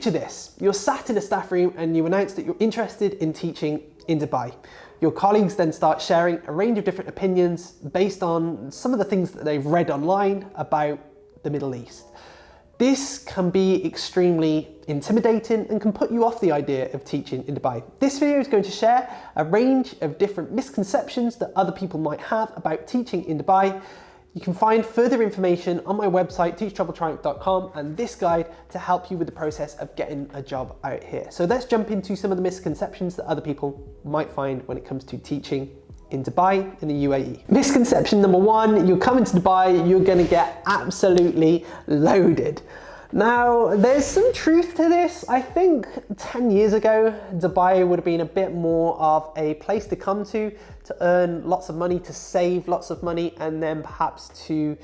Picture this, you're sat in a staff room and you announce that you're interested in teaching in Dubai. Your colleagues then start sharing a range of different opinions based on some of the things that they've read online about the Middle East. This can be extremely intimidating and can put you off the idea of teaching in Dubai. This video is going to share a range of different misconceptions that other people might have about teaching in Dubai. You can find further information on my website, teachtraveltriumph.com, and this guide to help you with the process of getting a job out here. So let's jump into some of the misconceptions that other people might find when it comes to teaching in Dubai, in the UAE. Misconception number one, you're coming to Dubai, you're gonna get absolutely loaded. Now, there's some truth to this. I think 10 years ago, Dubai would have been a bit more of a place to come to earn lots of money, to save lots of money, and then perhaps to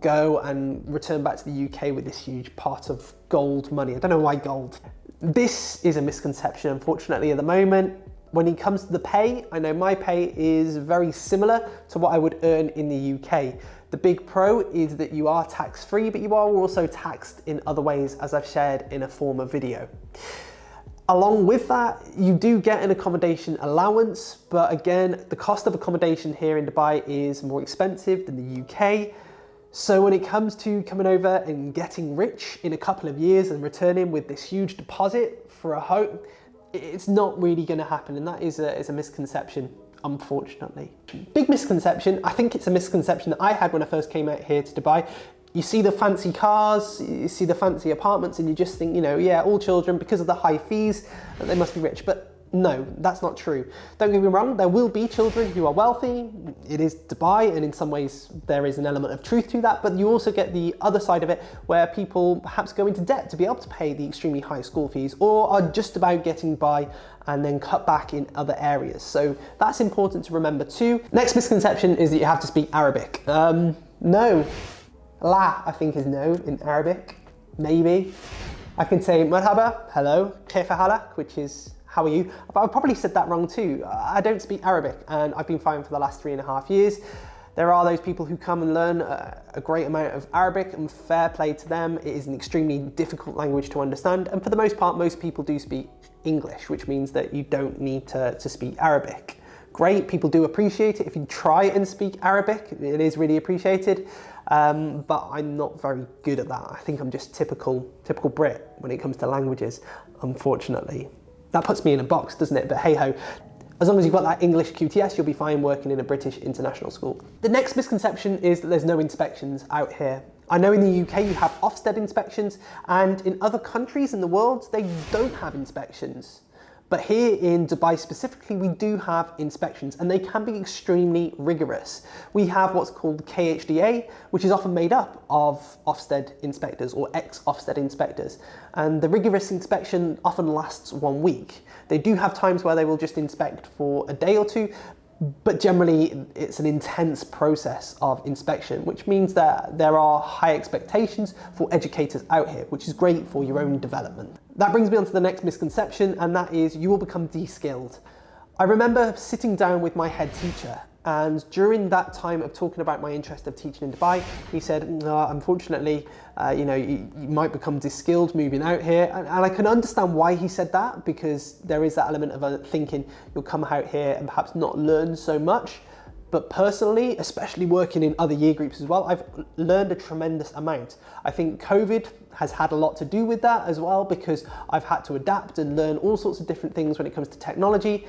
go and return back to the UK with this huge pot of gold money. I don't know why gold. This is a misconception, unfortunately, at the moment. When it comes to the pay, I know my pay is very similar to what I would earn in the UK. The big pro is that you are tax-free, but you are also taxed in other ways, as I've shared in a former video. Along with that, you do get an accommodation allowance, but again, the cost of accommodation here in Dubai is more expensive than the UK. So when it comes to coming over and getting rich in a couple of years and returning with this huge deposit for a home, it's not really going to happen, and that is a misconception, unfortunately. Big misconception, I think it's a misconception that I had when I first came out here to Dubai. You see the fancy cars, you see the fancy apartments, and you just think, you know, yeah, all children, because of the high fees, they must be rich. But no, that's not true. Don't get me wrong, there will be children who are wealthy. It is Dubai, and in some ways there is an element of truth to that, but you also get the other side of it where people perhaps go into debt to be able to pay the extremely high school fees, or are just about getting by and then cut back in other areas. So that's important to remember too. Next misconception is that you have to speak Arabic. No. La, I think, is no in Arabic, maybe. I can say marhaba, hello, kaifa halak, which is how are you? But I probably said that wrong too. I don't speak Arabic, and I've been fine for the last 3.5 years. There are those people who come and learn a great amount of Arabic, and fair play to them. It is an extremely difficult language to understand, and for the most part, most people do speak English, which means that you don't need to speak Arabic. Great, people do appreciate it. If you try and speak Arabic, it is really appreciated, but I'm not very good at that. I think I'm just typical Brit when it comes to languages, unfortunately. That puts me in a box, doesn't it? But hey ho, as long as you've got that English QTS, you'll be fine working in a British international school. The next misconception is that there's no inspections out here. I know in the UK you have Ofsted inspections, and in other countries in the world, they don't have inspections. But here in Dubai specifically, we do have inspections, and they can be extremely rigorous. We have what's called KHDA, which is often made up of Ofsted inspectors or ex-Ofsted inspectors. And the rigorous inspection often lasts 1 week. They do have times where they will just inspect for a day or two, but generally it's an intense process of inspection, which means that there are high expectations for educators out here, which is great for your own development. That brings me on to the next misconception, and that is you will become de-skilled. I remember sitting down with my head teacher, and during that time of talking about my interest of teaching in Dubai, he said, no, unfortunately, you might become de-skilled moving out here. And I can understand why he said that, because there is that element of thinking you'll come out here and perhaps not learn so much. But personally, especially working in other year groups as well, I've learned a tremendous amount. I think COVID has had a lot to do with that as well, because I've had to adapt and learn all sorts of different things when it comes to technology.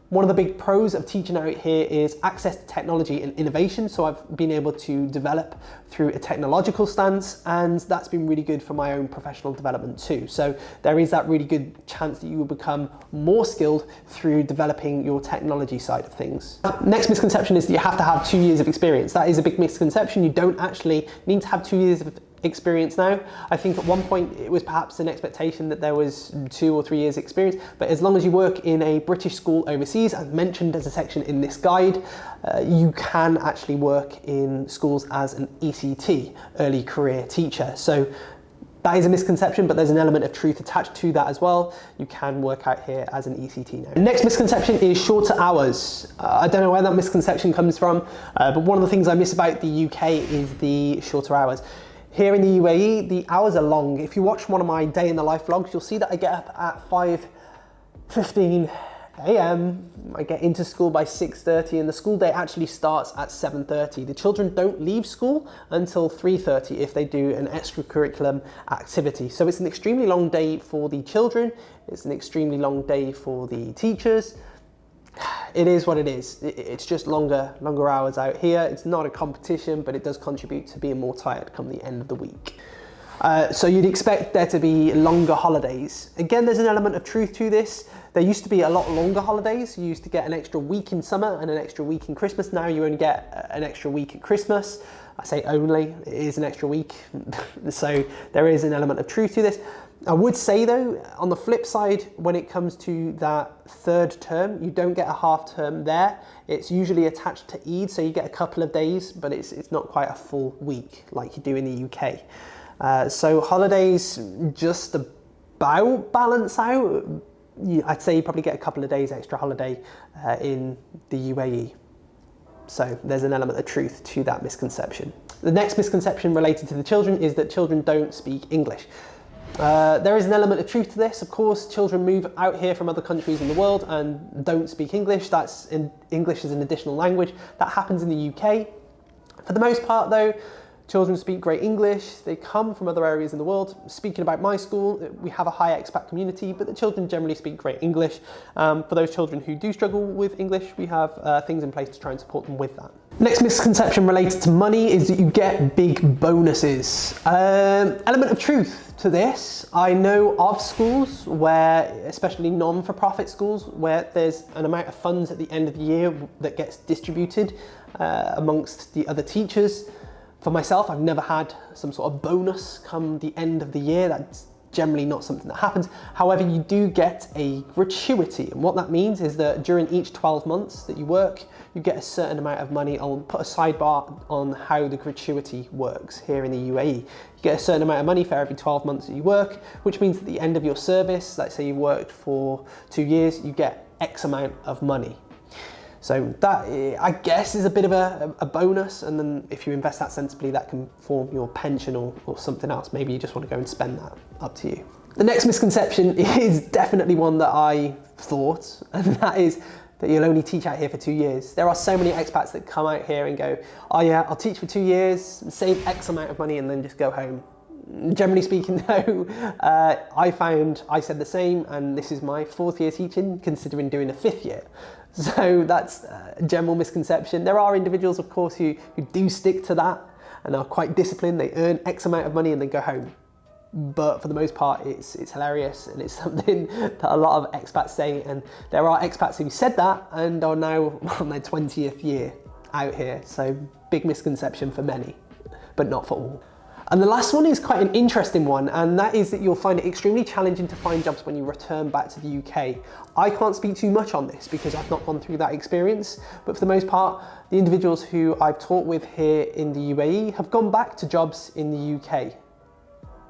One of the big pros of teaching out here is access to technology and innovation. So I've been able to develop through a technological stance, and that's been really good for my own professional development too. So there is that really good chance that you will become more skilled through developing your technology side of things. Next misconception is that you have to have 2 years of experience. That is a big misconception. You don't actually need to have 2 years of experience now. I think at one point it was perhaps an expectation that there was 2 or 3 years experience, but as long as you work in a British school overseas, as mentioned as a section in this guide, you can actually work in schools as an ECT, early career teacher. So that is a misconception, but there's an element of truth attached to that as well. You can work out here as an ECT now. Next misconception is shorter hours. I don't know where that misconception comes from, but one of the things I miss about the UK is the shorter hours. Here in the UAE, the hours are long. If you watch one of my day in the life vlogs, you'll see that I get up at 5:15 a.m. I get into school by 6:30 and the school day actually starts at 7:30. The children don't leave school until 3:30 if they do an extracurriculum activity. So it's an extremely long day for the children. It's an extremely long day for the teachers. It is what it is. It's just longer hours out here. It's not a competition, but it does contribute to being more tired come the end of the week. So you'd expect there to be longer holidays. Again, there's an element of truth to this. There used to be a lot longer holidays. You used to get an extra week in summer and an extra week in Christmas. Now you only get an extra week at Christmas. I say only, it is an extra week. So there is an element of truth to this. I would say though, on the flip side, when it comes to that third term, you don't get a half term there. It's usually attached to Eid, so you get a couple of days, but it's not quite a full week like you do in the UK. So holidays just about balance out. I'd say you probably get a couple of days extra holiday in the UAE. So there's an element of truth to that misconception. The next misconception related to the children is that children don't speak English. There is an element of truth to this. Of course, children move out here from other countries in the world and don't speak English. English is an additional language. That happens in the UK. For the most part though, children speak great English. They come from other areas in the world. Speaking about my school, we have a high expat community, but the children generally speak great English. For those children who do struggle with English, we have things in place to try and support them with that. Next misconception related to money is that you get big bonuses. Element of truth to this. I know of schools where, especially non-for-profit schools, where there's an amount of funds at the end of the year that gets distributed amongst the other teachers. For myself, I've never had some sort of bonus come the end of the year. That's generally not something that happens. However, you do get a gratuity. And what that means is that during each 12 months that you work, you get a certain amount of money. I'll put a sidebar on how the gratuity works here in the UAE. You get a certain amount of money for every 12 months that you work, which means at the end of your service, let's say you worked for 2 years, you get X amount of money. So that, I guess, is a bit of a bonus, and then if you invest that sensibly, that can form your pension or something else. Maybe you just want to go and spend that, up to you. The next misconception is definitely one that I thought, and that is that you'll only teach out here for 2 years. There are so many expats that come out here and go, oh yeah, I'll teach for 2 years, save X amount of money and then just go home. Generally speaking though, I said the same, and this is my 4th year teaching, considering doing a 5th year. So that's a general misconception. There are individuals, of course, who do stick to that and are quite disciplined. They earn X amount of money and then go home. But for the most part, it's hilarious, and it's something that a lot of expats say. And there are expats who said that and are now on their 20th year out here. So big misconception for many, but not for all. And the last one is quite an interesting one, and that is that you'll find it extremely challenging to find jobs when you return back to the UK. I can't speak too much on this because I've not gone through that experience, but for the most part, the individuals who I've taught with here in the UAE have gone back to jobs in the UK.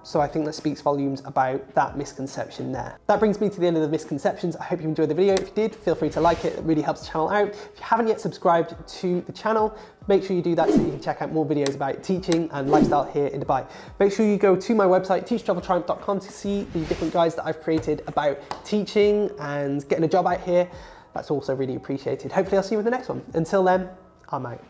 So I think that speaks volumes about that misconception there. That brings me to the end of the misconceptions. I hope you enjoyed the video. If you did, feel free to like it. It really helps the channel out. If you haven't yet subscribed to the channel, make sure you do that so you can check out more videos about teaching and lifestyle here in Dubai. Make sure you go to my website, teachtraveltriumph.com, to see the different guides that I've created about teaching and getting a job out here. That's also really appreciated. Hopefully I'll see you in the next one. Until then, I'm out.